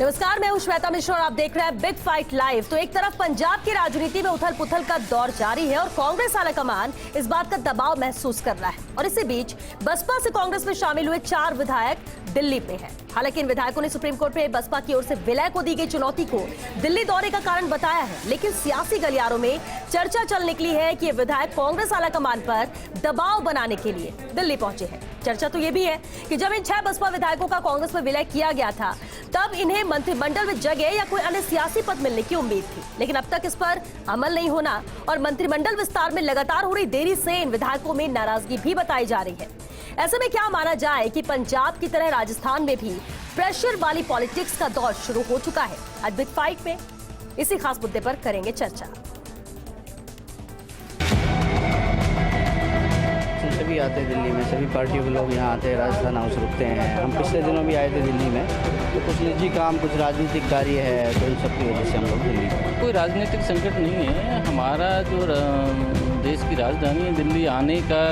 नमस्कार, मैं हूं श्वेता मिश्रा और आप देख रहे हैं बिग फाइट लाइव। तो एक तरफ पंजाब की राजनीति में उथल पुथल का दौर जारी है और कांग्रेस आलाकमान इस बात का दबाव महसूस कर रहा है और इसी बीच बसपा से कांग्रेस में शामिल हुए 4 विधायक दिल्ली में हैं। हालांकि इन विधायकों ने सुप्रीम कोर्ट में बसपा की ओर से विलय को दी गई चुनौती को दिल्ली दौरे का कारण बताया है, लेकिन सियासी गलियारों में चर्चा चल निकली है कि ये विधायक कांग्रेस आलाकमान पर दबाव बनाने के लिए दिल्ली पहुंचे हैं। चर्चा तो ये भी है कि जब इन 6 बसपा विधायकों का कांग्रेस में विलय किया गया था तब इन्हें मंत्रिमंडल में जगह या कोई अन्य सियासी पद मिलने की उम्मीद थी, लेकिन अब तक इस पर अमल नहीं होना और मंत्रिमंडल विस्तार में लगातार हो रही देरी से इन विधायकों में नाराजगी भी बताई जा रही है। ऐसे में क्या माना जाए कि पंजाब की तरह राजस्थान में भी प्रेशर वाली पॉलिटिक्स का दौर शुरू हो चुका है। आज बिग फाइट में इसी खास मुद्दे पर करेंगे चर्चा। सभी आते हैं दिल्ली में, सभी पार्टियों के लोग यहाँ आते हैं, राजस्थान हाउस रुकते हैं। हम पिछले दिनों भी आए थे दिल्ली में, तो कुछ निजी काम, कुछ राजनीतिक कार्य है, तो इन सब की वजह से हम लोग दिल्ली। कोई राजनीतिक संकट नहीं है। हमारा जो देश की राजधानी है दिल्ली आने का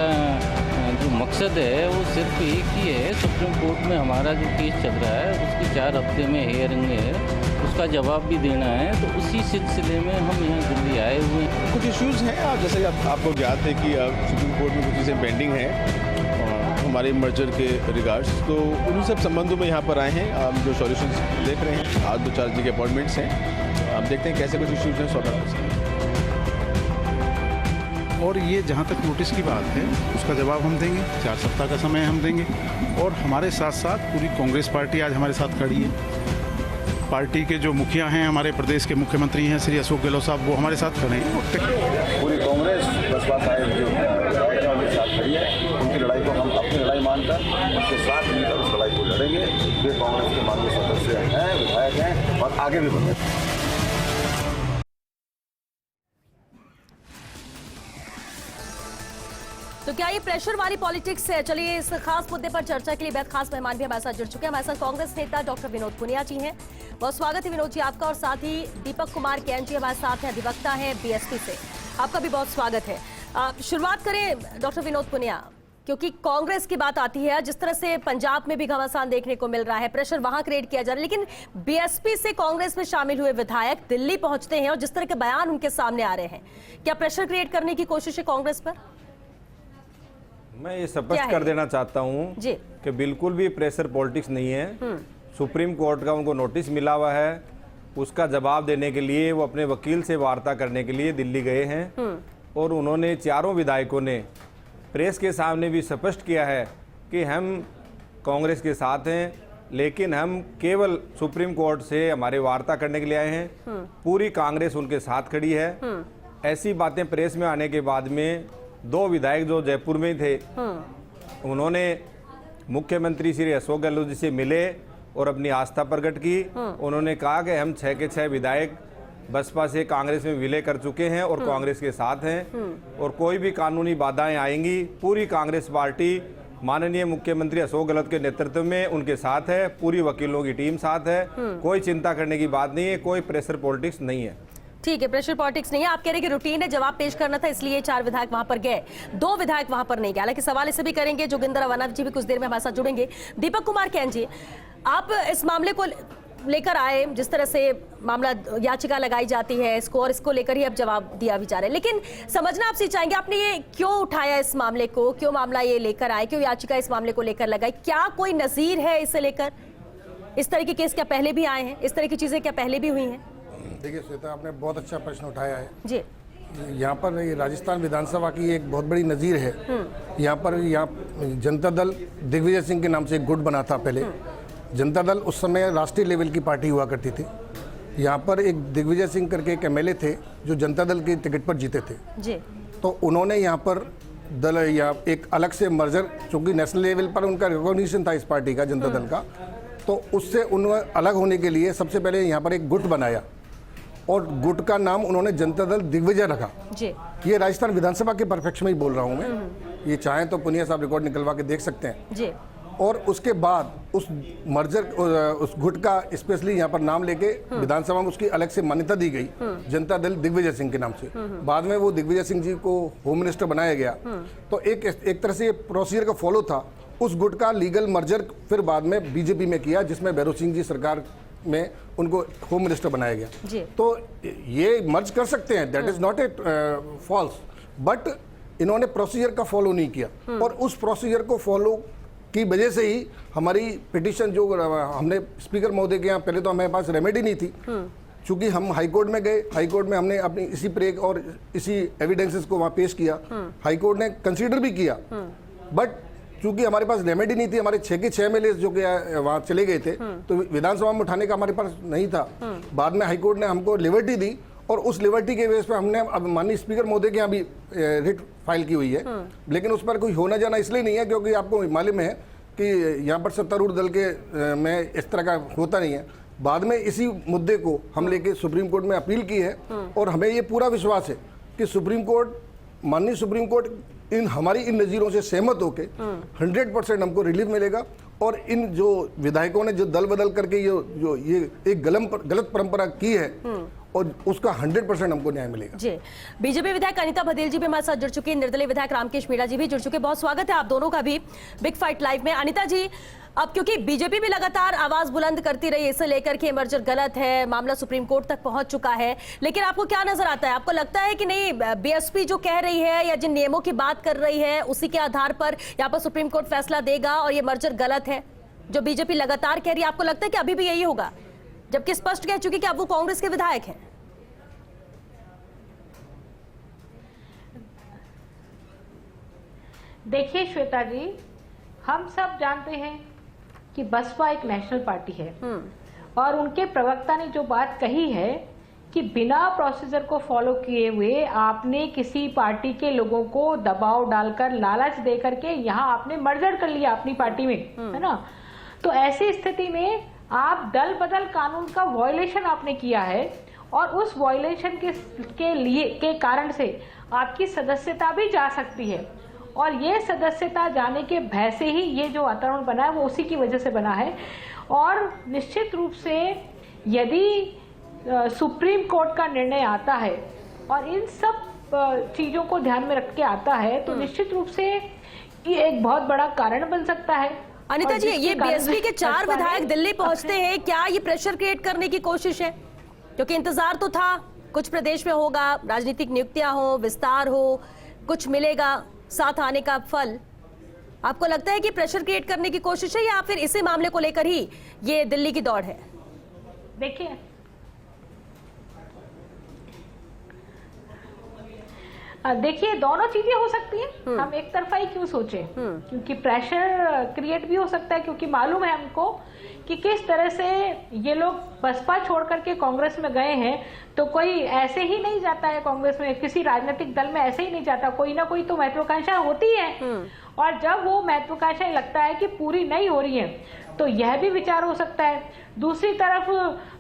जो मकसद है वो सिर्फ एक ही है। सुप्रीम कोर्ट में हमारा जो केस चल रहा है उसकी 4 हफ्ते में हियरिंग है, उसका जवाब भी देना है, तो उसी सिलसिले में हम यहाँ दिल्ली आए हुए हैं। कुछ इश्यूज़ हैं, जैसे आपको ज्ञात है कि सुप्रीम कोर्ट में कुछ चीज़ें पेंडिंग हैं हमारे मर्जर के रिगार्ड्स, तो उन सब संबंधों में यहाँ पर आए हैं। हम जो सॉल्यूशंस देख रहे हैं, आज 2-4 जी के अपॉइंटमेंट्स हैं, हम देखते हैं कैसे कुछ इश्यूज़ हैं सॉल्व कर सकते हैं। और ये जहाँ तक नोटिस की बात है उसका जवाब हम देंगे, 4 सप्ताह का समय हम देंगे। और हमारे साथ साथ पूरी कांग्रेस पार्टी आज हमारे साथ खड़ी है। पार्टी के जो मुखिया हैं, हमारे प्रदेश के मुख्यमंत्री हैं श्री अशोक गहलोत साहब, वो हमारे साथ खड़े हैं। पूरी कांग्रेस बसपा साहिब जो हमारे साथ खड़ी है, उनकी लड़ाई को हम अपनी लड़ाई मानकर उनके साथ मिलकर उस लड़ाई को लड़ेंगे। वे कांग्रेस के माननीय सदस्य हैं, विधायक हैं और आगे भी बढ़ेंगे। तो क्या ये प्रेशर वाली पॉलिटिक्स है? चलिए इस खास मुद्दे पर चर्चा के लिए बेहद खास मेहमान भी हमारे साथ जुड़ चुके हैं। हमारे साथ कांग्रेस नेता डॉक्टर विनोद पुनिया जी हैं, बहुत स्वागत है विनोद जी आपका। और साथ ही दीपक कुमार कैन जी हमारे साथ हैं, अधिवक्ता हैं बीएसपी से, आपका भी बहुत स्वागत है। शुरुआत करें डॉक्टर विनोद पुनिया, क्योंकि कांग्रेस की बात आती है, जिस तरह से पंजाब में भी घमासान देखने को मिल रहा है, प्रेशर वहां क्रिएट किया जा रहा है, लेकिन बीएसपी से कांग्रेस में शामिल हुए विधायक दिल्ली पहुंचते हैं और जिस तरह के बयान उनके सामने आ रहे हैं, क्या प्रेशर क्रिएट करने की कोशिश है कांग्रेस पर? मैं ये स्पष्ट कर देना चाहता हूँ कि बिल्कुल भी प्रेशर पॉलिटिक्स नहीं है। सुप्रीम कोर्ट का उनको नोटिस मिला हुआ है, उसका जवाब देने के लिए वो अपने वकील से वार्ता करने के लिए दिल्ली गए हैं और उन्होंने 4 विधायकों ने प्रेस के सामने भी स्पष्ट किया है कि हम कांग्रेस के साथ हैं, लेकिन हम केवल सुप्रीम कोर्ट से हमारे वार्ता करने के लिए आए हैं। पूरी कांग्रेस उनके साथ खड़ी है। ऐसी बातें प्रेस में आने के बाद में 2 विधायक जो जयपुर में थे, उन्होंने मुख्यमंत्री श्री अशोक गहलोत जी से मिले और अपनी आस्था प्रकट की। उन्होंने कहा कि हम 6 के 6 विधायक बसपा से कांग्रेस में विलय कर चुके हैं और कांग्रेस के साथ हैं और कोई भी कानूनी बाधाएं आएंगी, पूरी कांग्रेस पार्टी माननीय मुख्यमंत्री अशोक गहलोत के नेतृत्व में उनके साथ है, पूरी वकीलों की टीम साथ है। कोई चिंता करने की बात नहीं है, कोई प्रेशर पॉलिटिक्स नहीं है। ठीक है, प्रेशर पॉलिटिक्स नहीं है। आप कह रहे हैं कि रूटीन है, जवाब पेश करना था, इसलिए 4 विधायक वहां पर गए, 2 विधायक वहां पर नहीं गए। हालांकि सवाल इसे भी करेंगे, जोगिंदर अवाना जी भी कुछ देर में हमारे साथ जुड़ेंगे। दीपक कुमार कैन जी, आप इस मामले को लेकर आए, जिस तरह से मामला याचिका लगाई जाती है इसको, और इसको लेकर ही अब जवाब दिया भी जा रहा है, लेकिन समझना आपसे चाहेंगे आपने ये क्यों उठाया इस मामले को, क्यों मामला ये लेकर आए, क्यों याचिका इस मामले को लेकर लगाई? क्या कोई नजीर है इसे लेकर? इस तरह के केस क्या पहले भी आए हैं? इस तरह की चीजें क्या पहले भी हुई हैं? देखिए श्वेता, आपने बहुत अच्छा प्रश्न उठाया है जी। यहाँ पर ये राजस्थान विधानसभा की एक बहुत बड़ी नज़ीर है। यहाँ पर जनता दल दिग्विजय सिंह के नाम से एक गुट बना था पहले। जनता दल उस समय राष्ट्रीय लेवल की पार्टी हुआ करती थी। यहाँ पर एक दिग्विजय सिंह करके एक एमएलए थे जो जनता दल के टिकट पर जीते थे जी। तो उन्होंने यहाँ पर दल या एक अलग से मर्जर, चूँकि नेशनल लेवल पर उनका रिकॉग्निशन था इस पार्टी का, जनता दल का, तो उससे उन्होंने अलग होने के लिए सबसे पहले यहाँ पर एक गुट बनाया और गुट का नाम उन्होंने जनता दल दिग्विजय रखा जी। ये राजस्थान विधानसभा के परफेक्ट में ही बोल रहा हूँ मैं, ये चाहें तो पुनिया साहब रिकॉर्ड निकलवा के देख सकते हैं जी। और उसके बाद उस मर्जर, उस गुट का स्पेशली यहाँ पर नाम लेके विधानसभा में उसकी अलग से मान्यता दी गई, जनता दल दिग्विजय सिंह के नाम से। बाद में वो दिग्विजय सिंह जी को होम मिनिस्टर बनाया गया। तो एक तरह से प्रोसीजर का फॉलो था। उस गुट का लीगल मर्जर फिर बाद में बीजेपी में किया, जिसमें भैरव सिंह जी सरकार में उनको होम मिनिस्टर बनाया जी। गया। तो ये मर्ज कर सकते हैं, that is not a false, but इन्होंने प्रोसीजर का फॉलो नहीं किया और उस प्रोसीजर को फॉलो की वजह से ही हमारी पिटीशन जो हमने स्पीकर महोदय के यहाँ, पहले तो हमारे पास रेमेडी नहीं थी, चूंकि हम हाई कोर्ट में गए, हाई कोर्ट में हमने अपनी इसी प्रेग और इसी एविडेंसेस को वहाँ पेश किया, हाई कोर्ट ने कंसीडर भी किया, बट चूंकि हमारे पास रेमेडी नहीं थी, हमारे 6 के 6 एमएलए जो कि वहाँ चले गए थे, तो विधानसभा में उठाने का हमारे पास नहीं था। बाद में हाई कोर्ट ने हमको लिबर्टी दी और उस लिबर्टी के बेस पे हमने अब माननीय स्पीकर महोदय के यहाँ भी रिट फाइल की हुई है, लेकिन उस पर कोई होना जाना इसलिए नहीं है क्योंकि आपको मालूम है कि यहाँ पर सत्तारूढ़ दल के में इस तरह का होता नहीं है। बाद में इसी मुद्दे को हम लेके सुप्रीम कोर्ट में अपील की है और हमें ये पूरा विश्वास है कि सुप्रीम कोर्ट, माननीय सुप्रीम कोर्ट हमारी इन नज़ीरों से सहमत होके 100% हमको रिलीफ मिलेगा और इन जो विधायकों ने जो दल बदल करके ये एक गलत परंपरा की है और उसका 100% हमको न्याय मिलेगा। जी, बीजेपी विधायक अनीता भदेल जी भी हमारे साथ जुड़ चुकी है, निर्दलीय विधायक रामकेश मीणा जी भी जुड़ चुके। बहुत स्वागत है आप दोनों का भी बिग फाइट लाइव में। अनीता जी, अब क्योंकि बीजेपी भी लगातार आवाज बुलंद करती रही इसे लेकर के मर्जर गलत है, मामला सुप्रीम कोर्ट तक पहुंच चुका है, लेकिन आपको क्या नजर आता है? आपको लगता है कि नहीं बीएसपी जो कह रही है या जिन नियमों की बात कर रही है उसी के आधार पर यहाँ पर सुप्रीम कोर्ट फैसला देगा और ये मर्जर गलत है जो बीजेपी लगातार कह रही है? आपको लगता है कि अभी भी यही होगा, जबकि स्पष्ट कह चुकी कि अब वो कांग्रेस के विधायक हैं? देखिए श्वेता जी, हम सब जानते हैं कि बसपा एक नेशनल पार्टी है और उनके प्रवक्ता ने जो बात कही है कि बिना प्रोसीजर को फॉलो किए हुए आपने किसी पार्टी के लोगों को दबाव डालकर, लालच दे करके यहाँ आपने मर्जर कर लिया अपनी पार्टी में, है ना? तो ऐसी स्थिति में आप दल बदल कानून का वायलेशन आपने किया है और उस वायलेशन के कारण से आपकी सदस्यता भी जा सकती है और ये सदस्यता जाने के भय से ही ये जो वातावरण बना है वो उसी की वजह से बना है। और निश्चित रूप से यदि सुप्रीम कोर्ट का निर्णय आता है और इन सब चीज़ों को ध्यान में रख के आता है तो निश्चित रूप से ये एक बहुत बड़ा कारण बन सकता है। अनीता जी, ये बीएसपी के 4 विधायक दिल्ली पहुंचते हैं, क्या ये प्रेशर क्रिएट करने की कोशिश है? क्योंकि इंतजार तो था, कुछ प्रदेश में होगा, राजनीतिक नियुक्तियां हो, विस्तार हो, कुछ मिलेगा साथ आने का फल। आपको लगता है कि प्रेशर क्रिएट करने की कोशिश है या फिर इसी मामले को लेकर ही ये दिल्ली की दौड़ है? देखिए दोनों चीजें हो सकती हैं, हम एक तरफा ही क्यों सोचें, क्योंकि प्रेशर क्रिएट भी हो सकता है क्योंकि मालूम है हमको कि किस तरह से ये लोग बसपा छोड़ करके कांग्रेस में गए हैं। तो कोई ऐसे ही नहीं जाता है कांग्रेस में, किसी राजनीतिक दल में ऐसे ही नहीं जाता, कोई ना कोई तो महत्वाकांक्षा होती है और जब वो महत्वाकांक्षा लगता है कि पूरी नहीं हो रही है तो यह भी विचार हो सकता है। दूसरी तरफ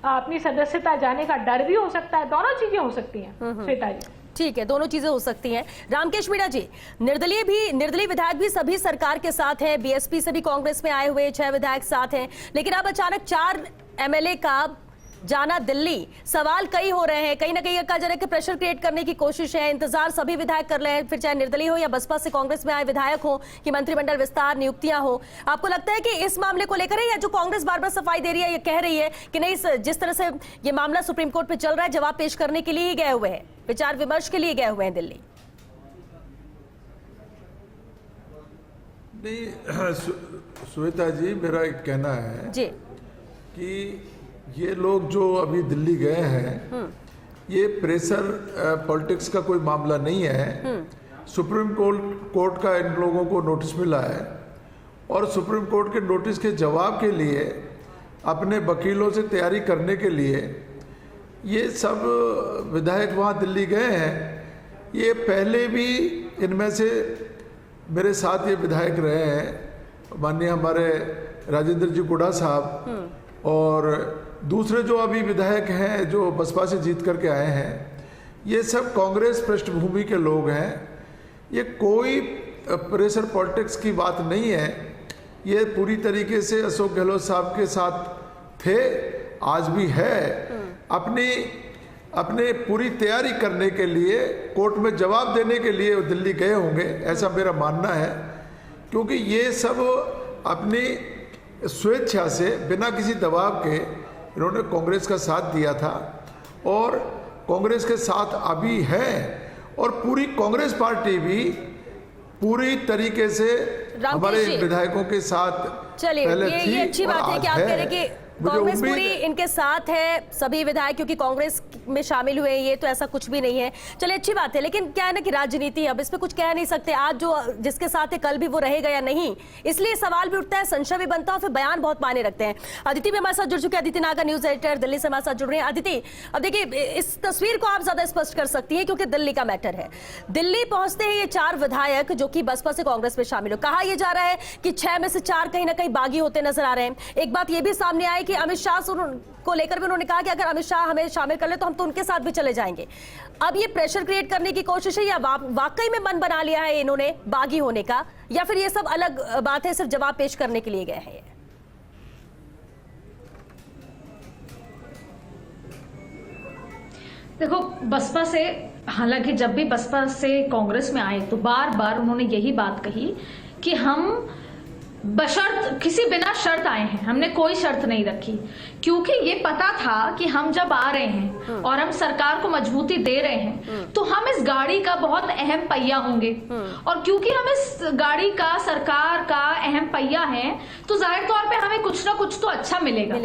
अपनी सदस्यता जाने का डर भी हो सकता है, दोनों चीजें हो सकती हैं श्वेता जी। ठीक है, दोनों चीजें हो सकती हैं। रामकेश मीणा जी, निर्दलीय विधायक भी सभी सरकार के साथ हैं, बीएसपी से भी कांग्रेस में आए हुए 6 विधायक साथ हैं, लेकिन अब अचानक 4 एमएलए का जाना दिल्ली, सवाल कई हो रहे हैं, कहीं ना कहीं कहा जा रहा है कि प्रेशर क्रिएट करने की कोशिश है, इंतजार सभी विधायक कर रहे हैं, फिर चाहे निर्दलीय हो या बसपा से कांग्रेस में आए विधायक हो कि मंत्रिमंडल विस्तार, नियुक्तियां हो। आपको लगता है कि इस मामले को लेकर है या जो कांग्रेस बार बार सफाई दे रही है, ये कह रही है कि नहीं, जिस तरह से ये मामला सुप्रीम कोर्ट पे चल रहा है, जवाब पेश करने के लिए ही गए हुए हैं, विचार विमर्श के लिए गए हुए हैं दिल्ली? नहीं श्वेता जी, मेरा एक कहना है जी कि ये लोग जो अभी दिल्ली गए हैं ये प्रेशर पॉलिटिक्स का कोई मामला नहीं है। सुप्रीम कोर्ट का इन लोगों को नोटिस मिला है और सुप्रीम कोर्ट के नोटिस के जवाब के लिए अपने वकीलों से तैयारी करने के लिए ये सब विधायक वहाँ दिल्ली गए हैं। ये पहले भी इनमें से मेरे साथ ये विधायक रहे हैं, माननीय हमारे राजेंद्र जी गुड़ा साहब और दूसरे जो अभी विधायक हैं जो बसपा से जीत करके आए हैं, ये सब कांग्रेस पृष्ठभूमि के लोग हैं। ये कोई प्रेशर पॉलिटिक्स की बात नहीं है, ये पूरी तरीके से अशोक गहलोत साहब के साथ थे, आज भी है। अपने पूरी तैयारी करने के लिए, कोर्ट में जवाब देने के लिए दिल्ली गए होंगे, ऐसा मेरा मानना है, क्योंकि ये सब अपनी स्वेच्छा से बिना किसी दबाव के इन्होंने कांग्रेस का साथ दिया था और कांग्रेस के साथ अभी है, और पूरी कांग्रेस पार्टी भी पूरी तरीके से हमारे विधायकों के साथ चलिए ये अच्छी बात है कि आप कह रहे हैं कि कांग्रेस पूरी इनके साथ है, सभी विधायक क्योंकि कांग्रेस में शामिल हुए हैं, ये तो ऐसा कुछ भी नहीं है। चलिए अच्छी बात है, लेकिन क्या है ना कि राजनीति, अब इस पे कुछ कह नहीं सकते, आज जो जिसके साथ है कल भी वो रहेगा या नहीं, इसलिए सवाल भी उठता है, संशय भी बनता है, फिर बयान बहुत मायने रखते हैं। अदिति भी हमारे साथ जुड़ चुके हैं, अदिति नागर न्यूज एडिटर दिल्ली से हमारे साथ जुड़ रहे हैं। अदिति, अब देखिए इस तस्वीर को आप ज्यादा स्पष्ट कर सकती है क्योंकि दिल्ली का मैटर है। दिल्ली पहुंचते हैं ये 4 विधायक जो कि बसपा से कांग्रेस में शामिल हो। कहा यह जा रहा है कि 6 में से 4 कहीं ना कहीं बागी होते नजर आ रहे हैं। एक बात यह भी सामने आई कि अमित शाह को लेकर भी उन्होंने कहा कि अगर अमित शाह हमें शामिल कर ले तो हम तो उनके साथ भी चले जाएंगे। अब ये प्रेशर क्रिएट करने की कोशिश है या वाकई में मन बना लिया है इन्होंने बागी होने का, या फिर ये सब अलग बात है, सिर्फ जवाब पेश करने के लिए गए हैं? देखो, बसपा से, हालांकि जब भी बसपा से कांग्रेस में आए तो बार बार उन्होंने यही बात कही कि हम बशर्त, किसी बिना शर्त आए हैं, हमने कोई शर्त नहीं रखी, क्योंकि ये पता था कि हम जब आ रहे हैं और हम सरकार को मजबूती दे रहे हैं तो हम इस गाड़ी का बहुत अहम पहिया होंगे, और क्योंकि हम इस गाड़ी का, सरकार का अहम पहिया है, तो जाहिर तौर पे हमें कुछ ना कुछ तो अच्छा मिलेगा।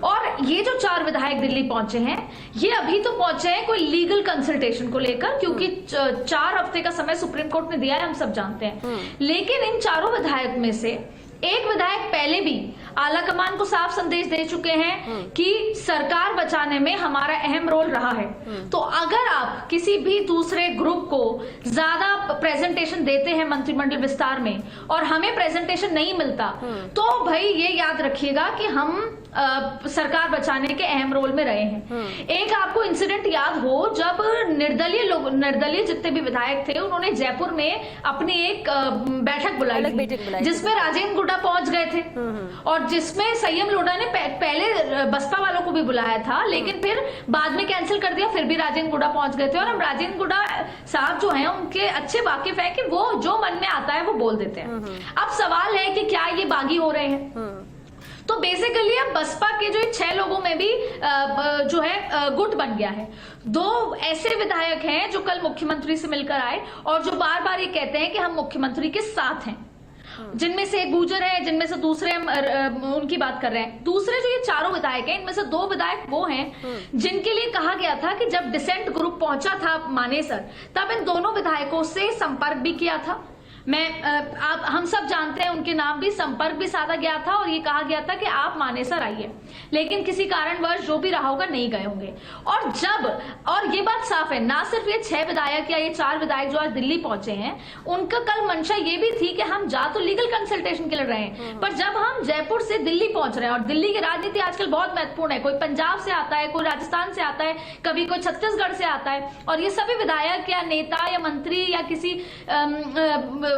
और ये जो 4 विधायक दिल्ली पहुंचे हैं, ये अभी तो पहुंचे हैं कोई लीगल कंसल्टेशन को लेकर, क्योंकि 4 हफ्ते का समय सुप्रीम कोर्ट ने दिया है, हम सब जानते हैं। लेकिन इन 4 विधायक में से एक विधायक पहले भी आला कमान को साफ संदेश दे चुके हैं कि सरकार बचाने में हमारा अहम रोल रहा है। तो अगर आप किसी भी दूसरे ग्रुप को ज्यादा प्रेजेंटेशन देते हैं मंत्रिमंडल विस्तार में और हमें प्रेजेंटेशन नहीं मिलता, तो भाई ये याद रखिएगा कि हम सरकार बचाने के अहम रोल में रहे हैं। एक आपको इंसिडेंट याद हो, जब निर्दलीय जितने भी विधायक थे, उन्होंने जयपुर में अपनी एक बैठक बुलाई जिसमें राजेंद्र गुड्डा पहुंच गए थे, और जिसमें संयम लोढ़ा ने पहले बसपा वालों को भी बुलाया था, लेकिन फिर बाद में कैंसिल कर दिया, फिर भी राजेंद्र गुड्डा पहुंच गए थे। और हम राजेंद्र गुड्डा साहब जो हैं, उनके अच्छे वाकिफ है कि वो जो मन में आता है वो बोल देते हैं। अब सवाल है कि क्या ये बागी हो रहे हैं? तो बेसिकली अब बसपा के जो 6 लोगों में भी जो है गुट बन गया है। 2 ऐसे विधायक हैं जो कल मुख्यमंत्री से मिलकर आए और जो बार बार ये कहते हैं कि हम मुख्यमंत्री के साथ हैं, जिनमें से एक गुर्जर है, जिनमें से दूसरे उनकी बात कर रहे हैं। दूसरे जो ये 4 विधायक हैं, इनमें से 2 विधायक वो हैं जिनके लिए कहा गया था कि जब डिसेंट ग्रुप पहुंचा था मानेसर, तब इन दोनों विधायकों से संपर्क भी किया था। हम सब जानते हैं, उनके नाम भी, संपर्क भी साधा गया था और ये कहा गया था कि आप मानेसर आइए, लेकिन किसी कारणवश जो भी रहा होगा नहीं गए होंगे। और ये बात साफ है, ना सिर्फ ये 6 विधायक या ये 4 विधायक जो आज दिल्ली पहुंचे हैं, उनका कल मंशा ये भी थी कि हम जा तो लीगल कंसल्टेशन के लिए रहे हैं, पर जब हम जयपुर से दिल्ली पहुंच रहे हैं, और दिल्ली की राजनीति आजकल बहुत महत्वपूर्ण है, कोई पंजाब से आता है, कोई राजस्थान से आता है, कभी कोई छत्तीसगढ़ से आता है, और ये सभी विधायक या नेता या मंत्री या किसी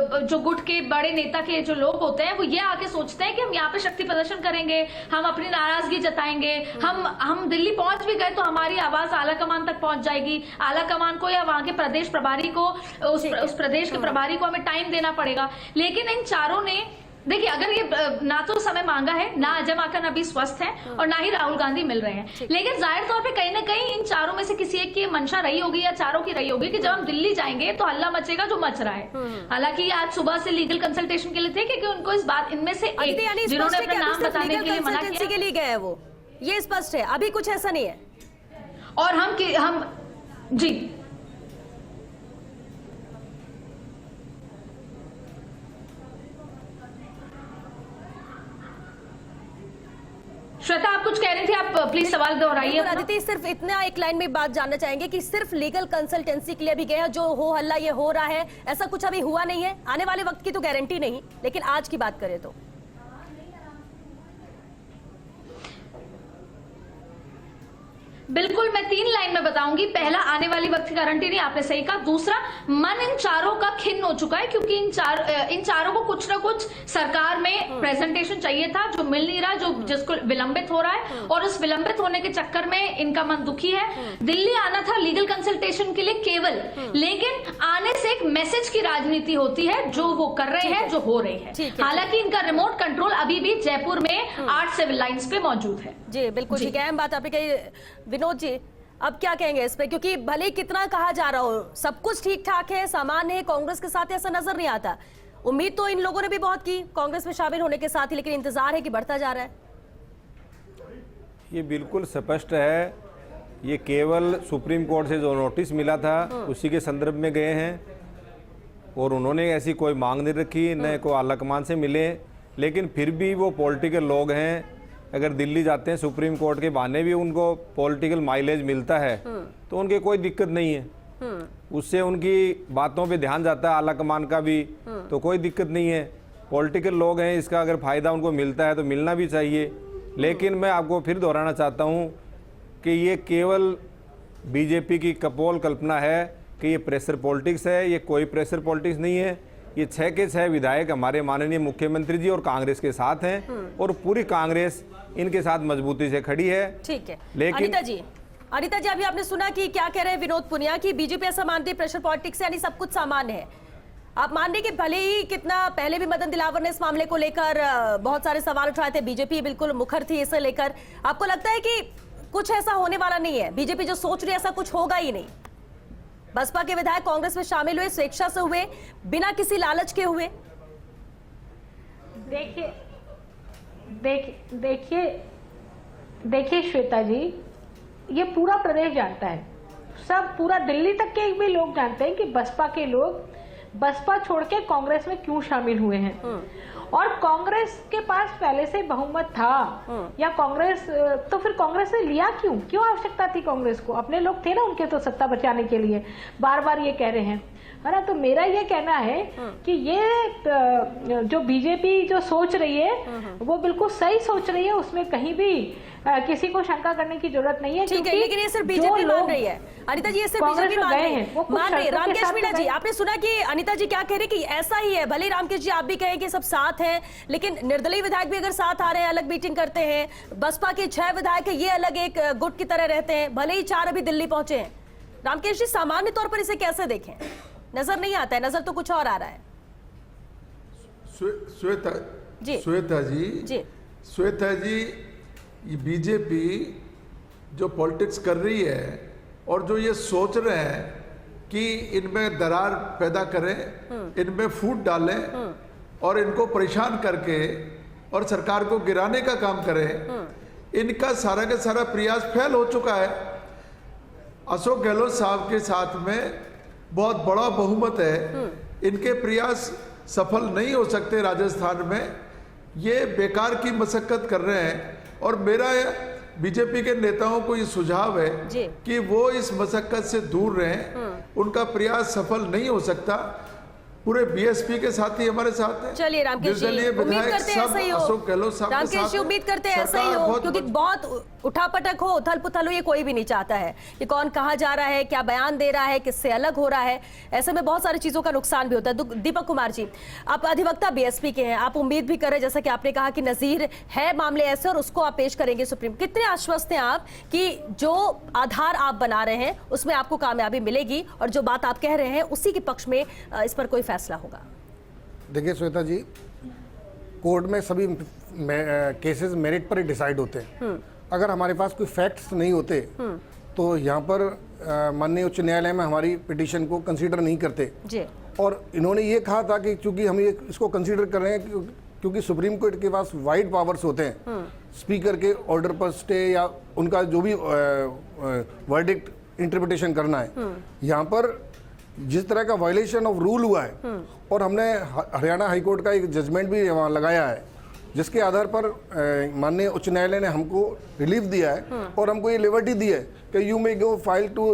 जो गुट के बड़े नेता के जो लोग होते हैं, वो ये आके सोचते हैं कि हम यहाँ पे शक्ति प्रदर्शन करेंगे, हम अपनी नाराजगी जताएंगे, हम दिल्ली पहुंच भी गए तो हमारी आवाज आला कमान तक पहुंच जाएगी, आला कमान को या वहां के प्रदेश प्रभारी को, उस प्रदेश के प्रभारी को हमें टाइम देना पड़ेगा। लेकिन इन 4 ने, देखिए, अगर ये ना तो समय मांगा है, ना अजय माकन अभी स्वस्थ हैं, और ना ही राहुल गांधी मिल रहे हैं, लेकिन जाहिर तौर पे कहीं ना कहीं इन 4 में से किसी एक की मंशा रही होगी या 4 की रही होगी कि जब हम दिल्ली जाएंगे तो हल्ला मचेगा जो मच रहा है। हालांकि आज सुबह से लीगल कंसल्टेशन के लिए थे, क्योंकि उनको इस बात, इनमें से एक जिन्होंने अपना नाम बताने के लिए मना किया के लिए गए वो, ये स्पष्ट है, अभी कुछ ऐसा नहीं है। और हम जी श्वेता, आप कुछ कह रही थी, आप प्लीज सवाल दोहराइए। अदिति, सिर्फ इतना एक लाइन में बात जानना चाहेंगे कि सिर्फ लीगल कंसल्टेंसी के लिए भी गए हैं, जो हो हल्ला ये हो रहा है, ऐसा कुछ अभी हुआ नहीं है, आने वाले वक्त की तो गारंटी नहीं, लेकिन आज की बात करें तो बिल्कुल, मैं 3 लाइन में बताऊंगी। पहला, आने वाली वक्त की गारंटी नहीं, आपने सही कहा। दूसरा, मन इन चारों का खिन्न हो चुका है, क्योंकि इन चारों को कुछ ना कुछ सरकार में प्रेजेंटेशन चाहिए था, जो मिल नहीं रहा, जो जिसको विलंबित हो रहा है, और उस विलंबित होने के चक्कर में इनका मन दुखी है। दिल्ली आना था लीगल कंसल्टेशन के लिए केवल, लेकिन आने से एक मैसेज की राजनीति होती है, जो वो कर रहे हैं, जो हो रही है। हालांकि इनका रिमोट कंट्रोल अभी भी जयपुर में 8 सिविल लाइंस पे मौजूद है। जी बिल्कुल ठीक है, अहम बात आपने कही। विनोद जी, अब क्या कहेंगे इस पे, क्योंकि भले ही कितना कहा जा रहा हो सब कुछ ठीक ठाक है, सामान्य है, कांग्रेस के साथ ऐसा नजर नहीं आता। उम्मीद तो इन लोगों ने भी बहुत की कांग्रेस में शामिल होने के साथ ही, लेकिन इंतजार है कि बढ़ता जा रहा है। ये बिल्कुल स्पष्ट है, ये केवल सुप्रीम कोर्ट से जो नोटिस मिला था उसी के संदर्भ में गए हैं, और उन्होंने ऐसी कोई मांग नहीं रखी, न कोई आलाकमान से मिले। लेकिन फिर भी वो पॉलिटिकल लोग हैं, अगर दिल्ली जाते हैं सुप्रीम कोर्ट के बहाने भी उनको पॉलिटिकल माइलेज मिलता है, तो उनके कोई दिक्कत नहीं है, उससे उनकी बातों पे ध्यान जाता है आलाकमान का भी, तो कोई दिक्कत नहीं है। पॉलिटिकल लोग हैं, इसका अगर फ़ायदा उनको मिलता है तो मिलना भी चाहिए। लेकिन मैं आपको फिर दोहराना चाहता हूँ कि ये केवल बीजेपी की कपोल कल्पना है कि ये प्रेशर पॉलिटिक्स है, ये कोई प्रेशर पॉलिटिक्स नहीं है। ये 6 के 6 विधायक हमारे माननीय मुख्यमंत्री जी और कांग्रेस के साथ हैं, और पूरी कांग्रेस इनके साथ मजबूती से खड़ी है। ठीक है, लेकिन अनिता जी अभी आपने सुना कि क्या कह रहे हैं विनोद पुनिया की बीजेपी ऐसा मानती है प्रेशर पॉलिटिक्स यानी सब कुछ सामान्य है। आप मान रहे कि भले ही कितना पहले भी मदन दिलावर ने इस मामले को लेकर बहुत सारे सवाल उठाए थे, बीजेपी बिल्कुल मुखर थी इसे लेकर, आपको लगता है कि कुछ ऐसा होने वाला नहीं है, बीजेपी जो सोच रही है ऐसा कुछ होगा ही नहीं? बसपा के विधायक कांग्रेस में शामिल हुए, स्वेच्छा से हुए, बिना किसी लालच के हुए। देखिए श्वेता जी, ये पूरा प्रदेश जानता है, सब पूरा दिल्ली तक के भी लोग जानते हैं कि बसपा के लोग बसपा छोड़ के कांग्रेस में क्यों शामिल हुए हैं। और कांग्रेस के पास पहले से बहुमत था, या कांग्रेस तो फिर कांग्रेस ने लिया क्यों आवश्यकता थी कांग्रेस को? अपने लोग थे ना उनके तो सत्ता बचाने के लिए, बार बार ये कह रहे हैं, है ना। तो मेरा ये कहना है कि ये जो बीजेपी जो सोच रही है वो बिल्कुल सही सोच रही है, उसमें कहीं भी किसी को शंका करने की जरूरत नहीं है। ठीक है, लेकिन ये सिर्फ बीजेपी मान रही है। अनिता जी, ये सिर्फ बीजेपी मान रही है। रामकेश मीणा जी, आपने सुना कि अनिता जी क्या कह रही कि ऐसा ही है, भले रामकेश जी आप भी कहें कि सब साथ हैं, लेकिन निर्दलीय विधायक भी अगर साथ आ रहे हैं, अलग मीटिंग करते हैं, बसपा के 6 विधायक है, ये अलग एक गुट की तरह रहते हैं, भले ही 4 अभी दिल्ली पहुंचे हैं। रामकेश जी, सामान्य तौर पर इसे कैसे देखें? नजर नहीं आता है, नजर तो कुछ और आ रहा है। श्वेता जी, ये बीजेपी जो पॉलिटिक्स कर रही है और जो ये सोच रहे हैं कि इनमें दरार पैदा करें, इनमें फूट डालें और इनको परेशान करके और सरकार को गिराने का काम करें, इनका सारा का सारा प्रयास फेल हो चुका है। अशोक गहलोत साहब के साथ में बहुत बड़ा बहुमत है, इनके प्रयास सफल नहीं हो सकते राजस्थान में, ये बेकार की मशक्कत कर रहे हैं। और मेरा बीजेपी के नेताओं को ये सुझाव है कि वो इस मशक्कत से दूर रहें, उनका प्रयास सफल नहीं हो सकता। पूरे बीएसपी के साथी हमारे साथ हैं। चलिए रामकेश जी, उम्मीद करते हैं ऐसा ही हो। अशोक गहलोत साहब रामकेश जी, उम्मीद करते हैं ऐसा ही हो, क्योंकि बहुत उठापटक हो, उथल पुथल हो, ये कोई भी नहीं चाहता है कि कौन कहाँ जा रहा है, क्या बयान दे रहा है, किससे अलग हो रहा है। ऐसे में बहुत सारी चीजों का नुकसान भी होता है। दीपक कुमार जी, आप अधिवक्ता बीएसपी के हैं, आप उम्मीद भी करें, जैसा कि आपने कहा कि नजीर है मामले ऐसे और उसको आप पेश करेंगे सुप्रीम, कितने आश्वस्त हैं आप कि जो आधार आप बना रहे हैं उसमें आपको कामयाबी मिलेगी और जो बात आप कह रहे हैं उसी के पक्ष में इस पर कोई फैसला होगा? देखिए श्वेता जी, कोर्ट में सभी केसेस मेरिट पर ही डिसाइड होते हैं। अगर हमारे पास कोई फैक्ट्स नहीं होते तो यहाँ पर माननीय उच्च न्यायालय में हमारी पिटीशन को कंसीडर नहीं करते जी। और इन्होंने ये कहा था कि चूंकि हम ये इसको कंसीडर कर रहे हैं क्योंकि सुप्रीम कोर्ट के पास वाइड पावर्स होते हैं, स्पीकर के ऑर्डर पर स्टे या उनका जो भी वर्डिक्ट इंटरप्रिटेशन करना है। यहाँ पर जिस तरह का वायलेशन ऑफ रूल हुआ है और हमने हरियाणा हाईकोर्ट का एक जजमेंट भी वहाँ लगाया है, जिसके आधार पर माननीय उच्च न्यायालय ने हमको रिलीफ दिया है और हमको ये लिबर्टी दी है कि you may go file to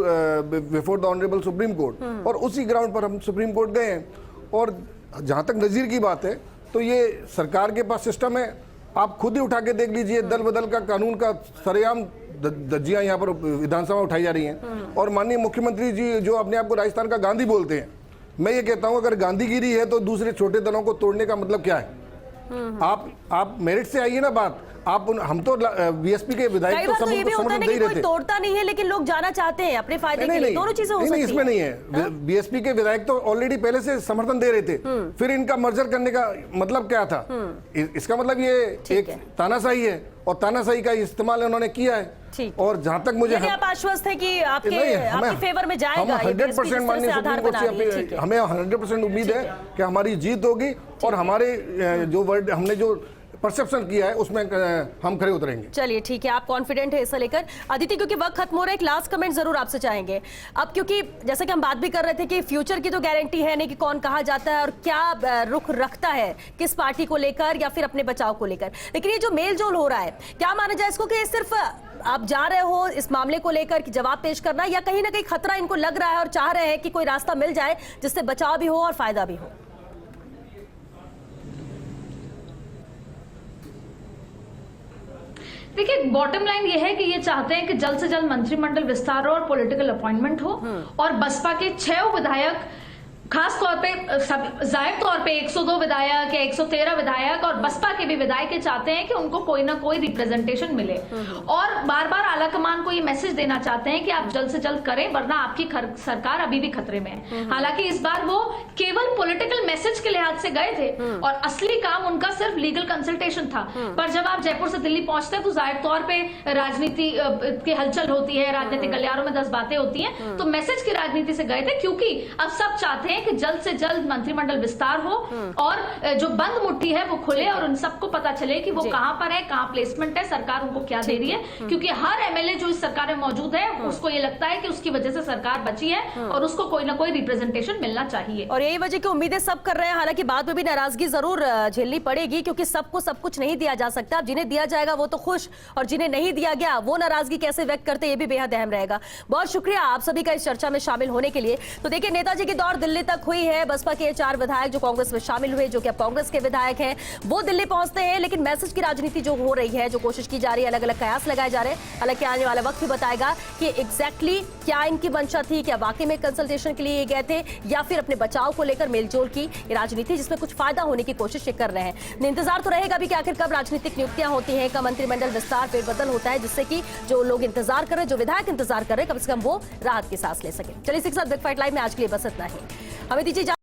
before the honourable Supreme Court, और उसी ग्राउंड पर हम सुप्रीम कोर्ट गए हैं। और जहाँ तक नज़ीर की बात है तो ये सरकार के पास सिस्टम है, आप खुद ही उठा के देख लीजिए, दल बदल का कानून का सरेआम धज्जियां यहाँ पर विधानसभा में उठाई जा रही हैं। और माननीय मुख्यमंत्री जी जो अपने आप को राजस्थान का गांधी बोलते हैं, मैं ये कहता हूं अगर गांधीगिरी है तो दूसरे छोटे दलों को तोड़ने का मतलब क्या है? आप मेरिट से आइए ना बात। हम तो बीएसपी के विधायक तो सब उनको समर्थन दे ही रहे थे। तोड़ता नहीं है लेकिन लोग जाना चाहते हैं अपने फायदे के लिए, दोनों चीजें हो सकती हैं। इसमें नहीं है, बीएसपी के विधायक तो ऑलरेडी पहले से समर्थन दे रहे थे, फिर इनका मर्जर करने का मतलब क्या था? इसका मतलब ये एक तानाशाही है और तानाशाही का इस्तेमाल उन्होंने किया है। और जहां तक मुझे आप आश्वस्त है कि आपके फेवर में जाएगा, हम 100% माननीय सुप्रीम कोर्ट से हमें 100% उम्मीद है कि हमारी जीत होगी और हमारे जो वर्ड हमने जो परसेप्शन किया है उसमें हम खरे उतरेंगे। चलिए ठीक है, आप कॉन्फिडेंट है इसे लेकर। अदिति, क्योंकि वक्त खत्म हो रहा है, एक लास्ट कमेंट जरूर आपसे चाहेंगे अब, क्योंकि जैसे कि हम बात भी कर रहे थे कि फ्यूचर की तो गारंटी है नहीं कि कौन कहा जाता है और क्या रुख रखता है किस पार्टी को लेकर या फिर अपने बचाव को लेकर, लेकिन ये जो मेल जोल हो रहा है, क्या माना जाए इसको कि सिर्फ आप जा रहे हो इस मामले को लेकर कि जवाब पेश करना, या कहीं ना कहीं खतरा इनको लग रहा है और चाह रहे हैं कि कोई रास्ता मिल जाए जिससे बचाव भी हो और फायदा भी हो? देखिए, बॉटम लाइन ये है कि ये चाहते हैं कि जल्द से जल्द मंत्रिमंडल विस्तार हो और पॉलिटिकल अपॉइंटमेंट हो, और बसपा के 6 विधायक, खास तौर पे जाहिर तौर पे 102 विधायक या 113 विधायक और बसपा के भी विधायक ये चाहते हैं कि उनको कोई ना कोई रिप्रेजेंटेशन मिले, और बार बार आलाकमान को ये मैसेज देना चाहते हैं कि आप जल्द से जल्द करें वरना आपकी सरकार अभी भी खतरे में है। हालांकि इस बार वो केवल पॉलिटिकल मैसेज के लिहाज से गए थे और असली काम उनका सिर्फ लीगल कंसल्टेशन था। पर जब आप जयपुर से दिल्ली पहुंचते हैं तो जाहिर तौर पर राजनीति की हलचल होती है, राजनीतिक गलियारों में 10 बातें होती हैं, तो मैसेज की राजनीति से गए थे, क्योंकि अब सब चाहते हैं कि जल्द से जल्द मंत्रिमंडल विस्तार हो और जो बंद मुट्ठी है वो खुले और उन सबको पता चले कि वो कहां पर है, कहां प्लेसमेंट है, सरकार उनको क्या दे रही है, क्योंकि हर एमएलए जो इस सरकार में मौजूद है उसको ये लगता है कि उसकी वजह से सरकार बची है और उसको कोई ना कोई रिप्रेजेंटेशन मिलना चाहिए। और यही वजह की उम्मीदें सब कर रहे हैं, हालांकि बाद में भी नाराजगी जरूर झेलनी पड़ेगी क्योंकि सबको सब कुछ नहीं दिया जा सकता। जिन्हें दिया जाएगा वो तो खुश, और जिन्हें नहीं दिया गया वो नाराजगी कैसे व्यक्त करते ये भी बेहद अहम रहेगा। बहुत शुक्रिया आप सभी का इस चर्चा में शामिल होने के लिए। तो देखिए, नेताजी की दौड़ दिल्ली तक हुई है, बसपा के 4 विधायक जो कांग्रेस में शामिल हुए, जो कि अब कांग्रेस के विधायक हैं, वो दिल्ली पहुंचते हैं, लेकिन मैसेज की राजनीति जो हो रही है, जो कोशिश की जा रही है, अलग अलग कयास लगाए जा रहे हैं। हालांकि आने वाला वक्त भी बताएगा कि एग्जैक्टली क्या इनकी मंशा थी, क्या वाकई में कंसल्टेशन के लिए गए थे या फिर अपने बचाव को लेकर मेलजोल की राजनीति जिसमें कुछ फायदा होने की कोशिश कर रहे हैं। इंतजार तो रहेगा भी कि आखिर कब राजनीतिक नियुक्तियां होती हैं, कब मंत्रिमंडल विस्तार फेरबदल होता है, जिससे कि जो लोग इंतजार कर रहे हैं, जो विधायक इंतजार कर रहे हैं, कम से कम वो राहत की सांस ले सके। चलिए, इसी के साथ बिग फाइट लाइव में आज के लिए बस इतना ही। हमें दीजिए।